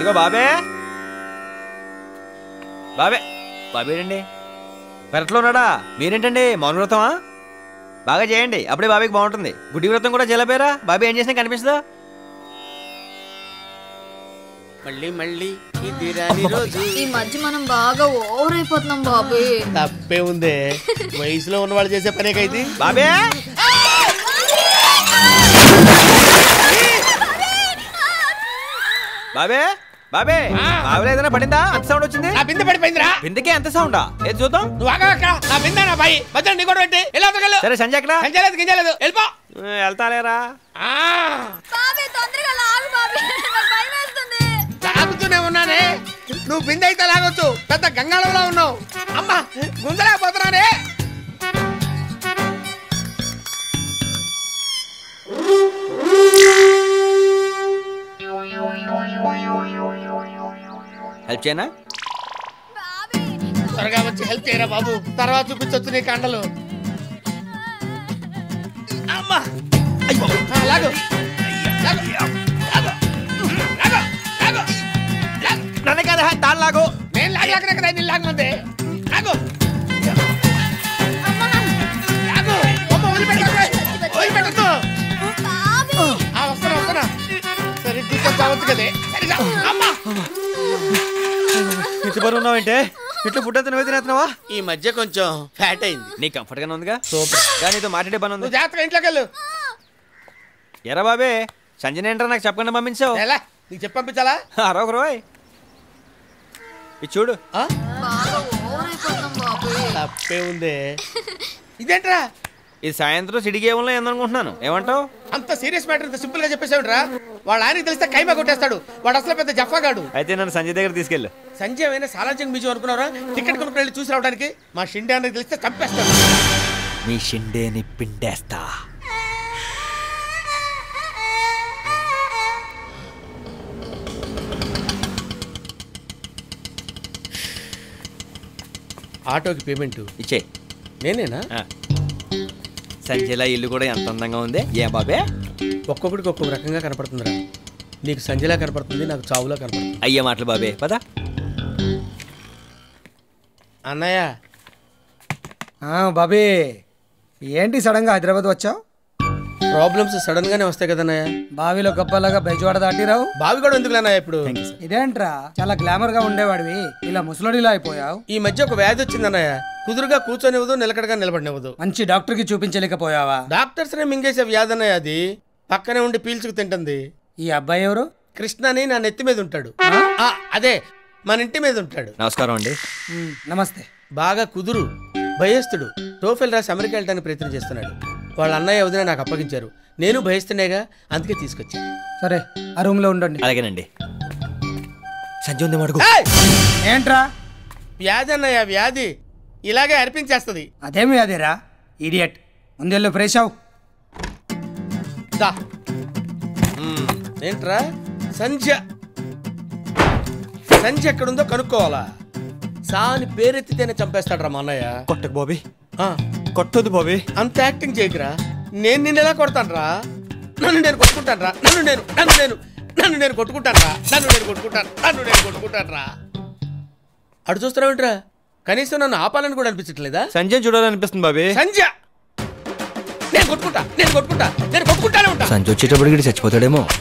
ఇదిగో బాబే బాబే బాబేనండి పెరట్లో ఉన్నాడా? మీరేంటండి మౌన వ్రతమా? బాగా చేయండి, అప్పుడే బాబీకి బాగుంటుంది. గుడ్డి వ్రతం కూడా చేయలేపోయారా? బాబీ ఏం చేసినా కనిపిస్తుందా? మళ్ళీ మళ్ళీ ఇది రాని రోజు. ఈ మధ్య మనం బాగా ఓవర్ అయిపోతున్నాం బాబీ. తప్పే ఉందే, వయసులో ఉన్న వాళ్ళు చేసే పనే కైతే. బాబే బాబే బాబే బాబులో ఏదైనా పడిందా? అంత సౌండ్ వచ్చింది. నా బిందె పడిపోయిందిరా. బిందెకి ఎంత సౌండా? ఏది చూద్దాం. నువ్వు ఆగా నా బిందె నా బాయి మధ్య నీ కూడా పెట్టి ఎలా తగలు. సరే సంజయ్ ఎక్కడ? సంజయలేదు గింజలేదు వెళ్ళిపో. వెళ్తాలేరా? బాబీ తొందరగా లాగు బాబీ, నాకు భయం వేస్తుంది. లాగుతూనే ఉన్నానే, నువ్వు బిందె అయితే లాగొచ్చు, పెద్ద గంగాళంలో ఉన్నావు. అమ్మా గుంజలేకపోతున్నానే. హెల్ప్ చేయనా? త్వరగా వచ్చి హెల్ప్ చేయరా బాబు, తర్వాత చూపించొచ్చు నీ కండలు. అమ్మా లాగు నన్ను కదా తాను లాగు. నేను లాగలేకనే కదా నేను లాగమంది. లాగు లాగు బొమ్మ వదిలిపెట్టద్దు. వస్తున్నా వస్తున్నా. సరిగ్గా కూర్చొని చావచ్చు కదే. సరిగా అమ్మా ఇంటి బరువు ఉన్నావంటే ఇట్లా ఫుడ్ అంతా నువ్వే తినేస్తున్నావా? ఈ మధ్య కొంచెం ఫ్యాట్ అయింది. నీ కంఫర్ట్ గానే ఉందిగా? సూపర్. కానీ నీతో మాట్లాడే పని ఉంది. నువ్వు జాగ్రత్తగా ఇంట్లోకి వెళ్ళు. ఎరా బాబే సంజయ్ ఏంట్రా నాకు చెప్పకుండా పంపించావు? ఎలా నీకు చెప్పి పంపించాలా? అరొక రోయ్ ఇది చూడు. బాగా ఓవర్ అయిపోతున్నాం బాబీ. తప్పే ఉందే. ఇదేంట్రా? ఇది సాయంత్రం సిటీ గేమ్లో ఏందనుకుంటున్నాను. ఏమంటావు? అంత సీరియస్ మ్యాటర్ ఇంత సింపుల్ గా చెప్పేసావుట్రా. వాడు ఆయనకి తెలిస్తే కైమా కొట్టేస్తాడు. వాడు అసలు పెద్ద జఫాగాడు. అయితే నన్ను సంజయ్ దగ్గర తీసుకెళ్ళు. సంజయ్ అయినా సాలార్జంగ్ మ్యూజియం అనుకున్నారా? టికెట్ కొనుక్కు వెళ్ళి చూసి రావడానికి. మా షిండే అన్నకి తెలిస్తే చంపేస్తాడు. మీ షిండేని పిండేస్తా. ఆటోకి పేమెంట్ ఇచ్చే. నేనేనా? సంజయ్లా ఇల్లు కూడా ఎంత అందంగా ఉంది. ఏ బాబే ఒక్కొక్కడికి ఒక్కొక్క రకంగా కనపడుతుందిరా. నీకు సంజయ్లా కనపడుతుంది, నాకు చావులా కనపడుతుంది. అయ్యే మాటలు బాబే పద. అన్నయ్య బాబీ ఏంటి సడన్ గా హైదరాబాద్ వచ్చావు? ప్రాబ్లమ్స్ సడన్ గానే వస్తాయి కదన్నయ్య. బావిలో గొప్పలాగా బెజవాడ దాటిరావు. బావి కూడా ఎందుకు అన్నయ్య ఇప్పుడు? ఇదేంట్రా చాలా గ్లామర్ గా ఉండేవాడివి, ఇలా ముసలోడిలా అయిపోయావు. ఈ మధ్య ఒక వ్యాధి వచ్చిందన్నయ్య. కుదురుగా కూర్చొనివ్వదు, నిలకడగా నిలబడినివ్వదు. మంచి డాక్టర్ కి చూపించలేకపోయావా? డాక్టర్స్ నే మింగేసే వ్యాధి అన్నయ్య అది. పక్కనే ఉండి పీల్చుకు తింటుంది. ఈ అబ్బాయి ఎవరు? కృష్ణని నా నెత్తి మీద ఉంటాడు. అదే మన ఇంటి మీద ఉంటాడు. నమస్కారం అండి. నమస్తే. బాగా కుదురు, భయస్తుడు. టోఫెల్ రాసి అమెరికా వెళ్ళడానికి ప్రయత్నం చేస్తున్నాడు. వాళ్ళ అన్నయ్య వదిన నాకు అప్పగించారు. నేను భయస్తునేగా, అందుకే తీసుకొచ్చా. సరే ఆ రూమ్ లో ఉండండి. అలాగేనండి. సంజయ్ ఉంది మడుగు. ఏంట్రా? వ్యాధి అన్నయ్య, వ్యాధి ఇలాగే అర్పించేస్తుంది. అదేమి అదేరా ఇడియట్. ముందెళ్ళు ఫ్రెష్ అవు. ఏంట్రా? సంధ్య సంధ్య ఎక్కడుందో కనుక్కోవాలా? సాని పేరెత్తితేనే చంపేస్తాడ్రా మా అన్నయ్య. కొట్టకు బాబీ, కొట్టొద్దు బాబీ. అంత యాక్టింగ్ చేయకురా. నేను నిన్ను ఎలా కొడతానురా? నన్ను నేను కొట్టుకుంటాను రా. నన్ను నేను కొట్టుకుంటాను. అటు చూస్తున్నావేంట్రా? కనీసం నన్ను ఆపాలని కూడా అనిపించట్లేదా? సంజయ్ చూడాలనిపిస్తుంది బాబీ. సంధ్య నేను కొట్టుకుంటానే ఉంటా. సంజయ్ వచ్చేటప్పటికి చచ్చిపోతాడేమో.